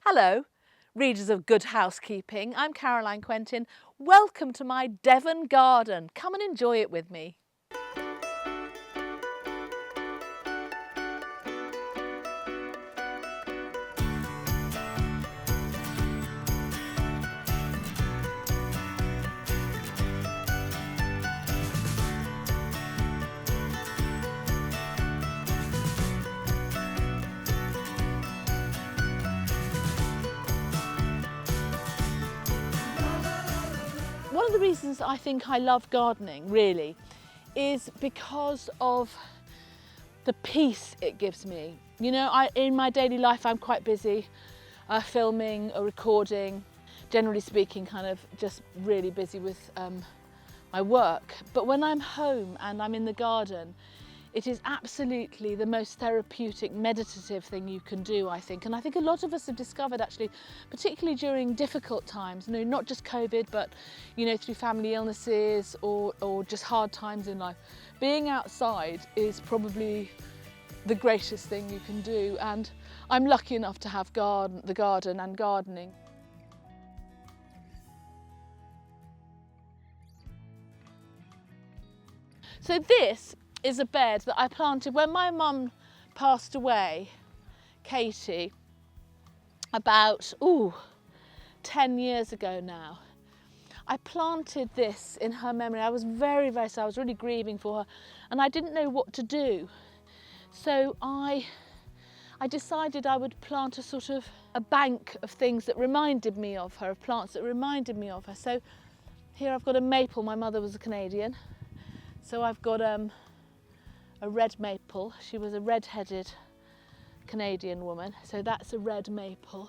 Hello, readers of Good Housekeeping. I'm Caroline Quentin. Welcome to my Devon garden. Come and enjoy it with me. One of the reasons I think I love gardening, really, is because of the peace it gives me. You know, in my daily life I'm quite busy, filming or recording, generally speaking kind of just really busy with my work. But when I'm home and I'm in the garden, it is absolutely the most therapeutic, meditative thing you can do, I think. And I think a lot of us have discovered actually, particularly during difficult times, you know, not just COVID, but, you know, through family illnesses or just hard times in life, being outside is probably the greatest thing you can do. And I'm lucky enough to have the garden and gardening. So this is a bed that I planted when my mum passed away, Katie, about 10 years ago now. I planted this in her memory. I was very sad. I was really grieving for her and I didn't know what to do. So I decided I would plant a sort of a bank of things that reminded me of her, of plants that reminded me of her. So here I've got a maple. My mother was a Canadian. So I've got a red maple. She was a red-headed Canadian woman, so that's a red maple.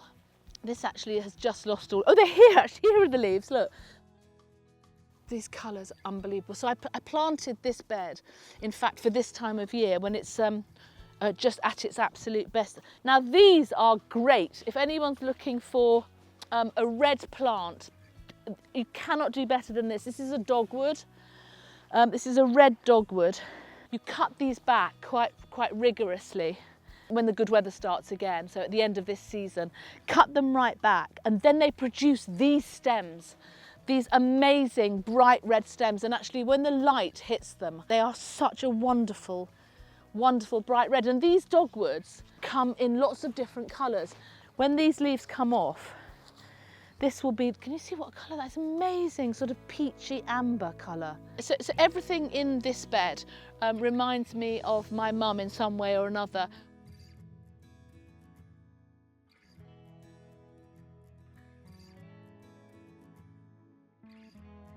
This actually has just lost all, they're here actually, here are the leaves, look. These colours are unbelievable. So I planted this bed, in fact, for this time of year when it's just at its absolute best. Now these are great. If anyone's looking for a red plant, you cannot do better than this. This is a dogwood. This is a red dogwood. You cut these back quite rigorously when the good weather starts again, so at the end of this season. Cut them right back and then they produce these stems, these amazing bright red stems, and actually when the light hits them, they are such a wonderful, wonderful bright red. And these dogwoods come in lots of different colours. When these leaves come off, this will be, can you see what colour? That's amazing, sort of peachy amber colour. So everything in this bed reminds me of my mum in some way or another.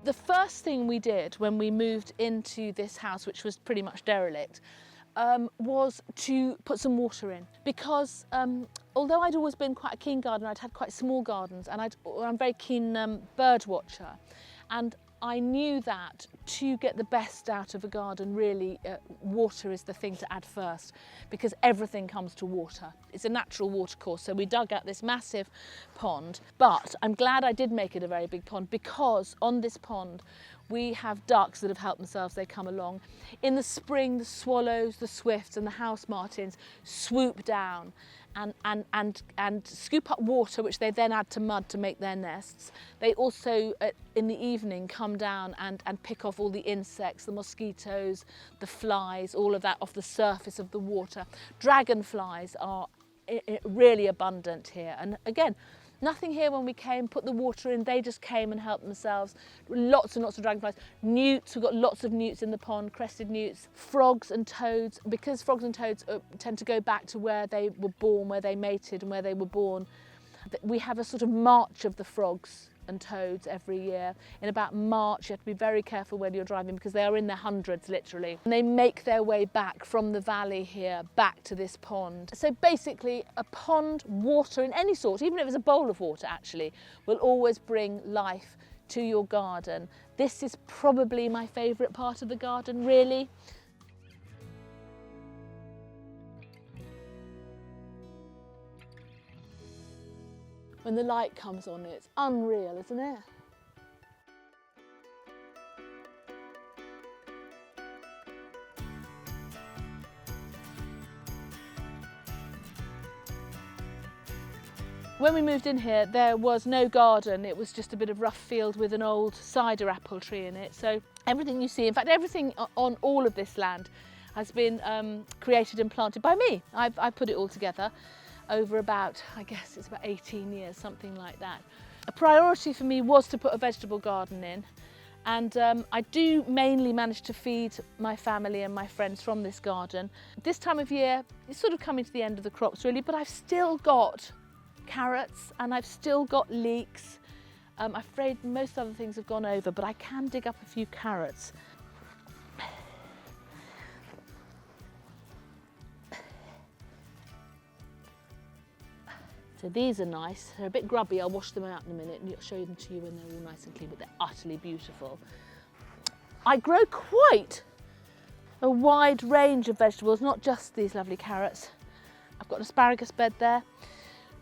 The first thing we did when we moved into this house, which was pretty much derelict, was to put some water in, because although I'd always been quite a keen gardener, I'd had quite small gardens, and I'm a very keen bird watcher, and I knew that to get the best out of a garden, really, water is the thing to add first, because everything comes to water. It's a natural water course, so we dug out this massive pond, but I'm glad I did make it a very big pond, because on this pond we have ducks that have helped themselves. They come along. In the spring, the swallows, the swifts and the house martins swoop down and scoop up water, which they then add to mud to make their nests. They also, in the evening, come down and pick off all the insects, the mosquitoes, the flies, all of that off the surface of the water. Dragonflies are really abundant here. And again, nothing here when we came, put the water in, they just came and helped themselves. Lots and lots of dragonflies. Newts, we've got lots of newts in the pond, crested newts. Frogs and toads, because frogs and toads tend to go back to where they were born, where they mated and where they were born. We have a sort of march of the frogs and toads every year. In about March, you have to be very careful when you're driving because they are in their hundreds, literally. And they make their way back from the valley here, back to this pond. So basically, a pond, water in any sort, even if it's a bowl of water actually, will always bring life to your garden. This is probably my favourite part of the garden, really. When the light comes on, it's unreal, isn't it? When we moved in here, there was no garden. It was just a bit of rough field with an old cider apple tree in it. So everything you see, in fact, everything on all of this land has been created and planted by me. I put it all together over about, I guess it's about 18 years, something like that. A priority for me was to put a vegetable garden in. And I do mainly manage to feed my family and my friends from this garden. This time of year, it's sort of coming to the end of the crops really, but I've still got carrots and I've still got leeks. I'm afraid most other things have gone over, but I can dig up a few carrots. So these are nice. They're a bit grubby. I'll wash them out in a minute and I'll show them to you when they're all nice and clean, but they're utterly beautiful. I grow quite a wide range of vegetables, not just these lovely carrots. I've got an asparagus bed there,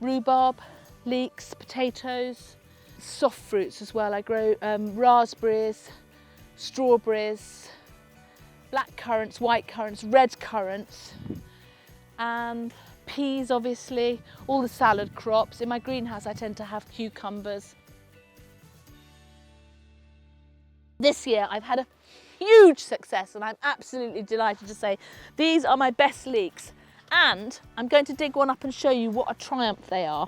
rhubarb, leeks, potatoes, soft fruits as well. I grow raspberries, strawberries, black currants, white currants, red currants, and peas, obviously, all the salad crops. In my greenhouse I tend to have cucumbers. This year I've had a huge success and I'm absolutely delighted to say these are my best leeks, and I'm going to dig one up and show you what a triumph they are.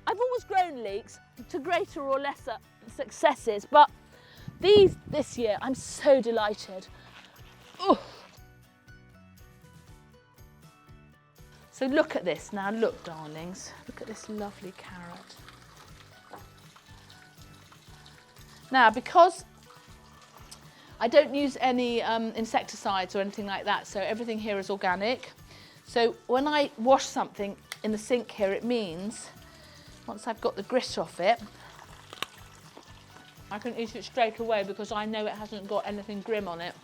I've always grown leeks to greater or lesser successes, but these this year I'm so delighted. Ooh. So look at this now, look darlings, look at this lovely carrot. Now, because I don't use any insecticides or anything like that, so everything here is organic. So when I wash something in the sink here, it means once I've got the grit off it, I can eat it straight away because I know it hasn't got anything grim on it.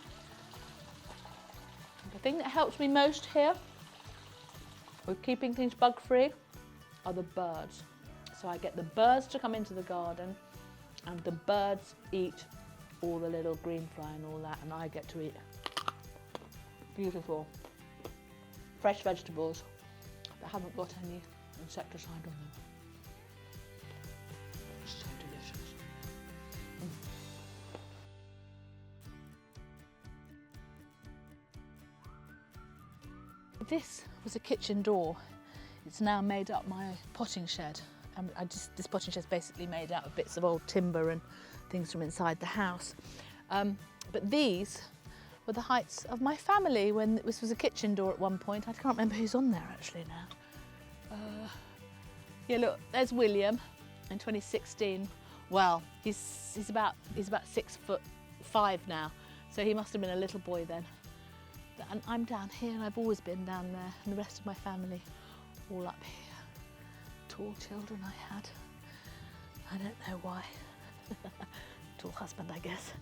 The thing that helps me most here with keeping things bug-free are the birds. So I get the birds to come into the garden and the birds eat all the little green fly and all that, and I get to eat beautiful fresh vegetables that haven't got any insecticide on them. So delicious. This was a kitchen door. It's now made up my potting shed. This potting shed is basically made out of bits of old timber and things from inside the house. But these were the heights of my family when this was a kitchen door at one point. I can't remember who's on there actually now. Yeah, look, there's William in 2016. Well, he's about 6'5" now, so he must have been a little boy then. And I'm down here, and I've always been down there, and the rest of my family all up here. Tall children I had. I don't know why. Tall husband, I guess.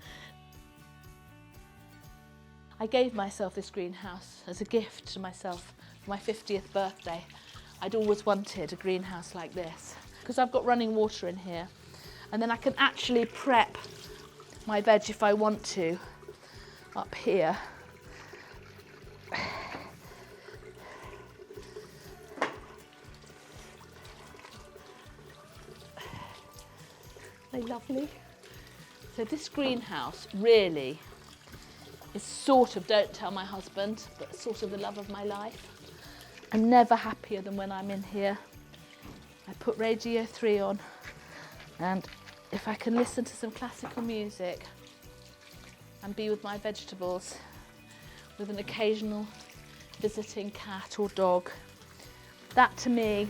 I gave myself this greenhouse as a gift to myself for my 50th birthday. I'd always wanted a greenhouse like this because I've got running water in here, and then I can actually prep my veg if I want to up here. They're lovely. So this greenhouse really is sort of, don't tell my husband, but sort of the love of my life. I'm never happier than when I'm in here. I put Radio 3 on, and if I can listen to some classical music and be with my vegetables, with an occasional visiting cat or dog, that to me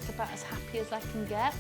is about as happy as I can get.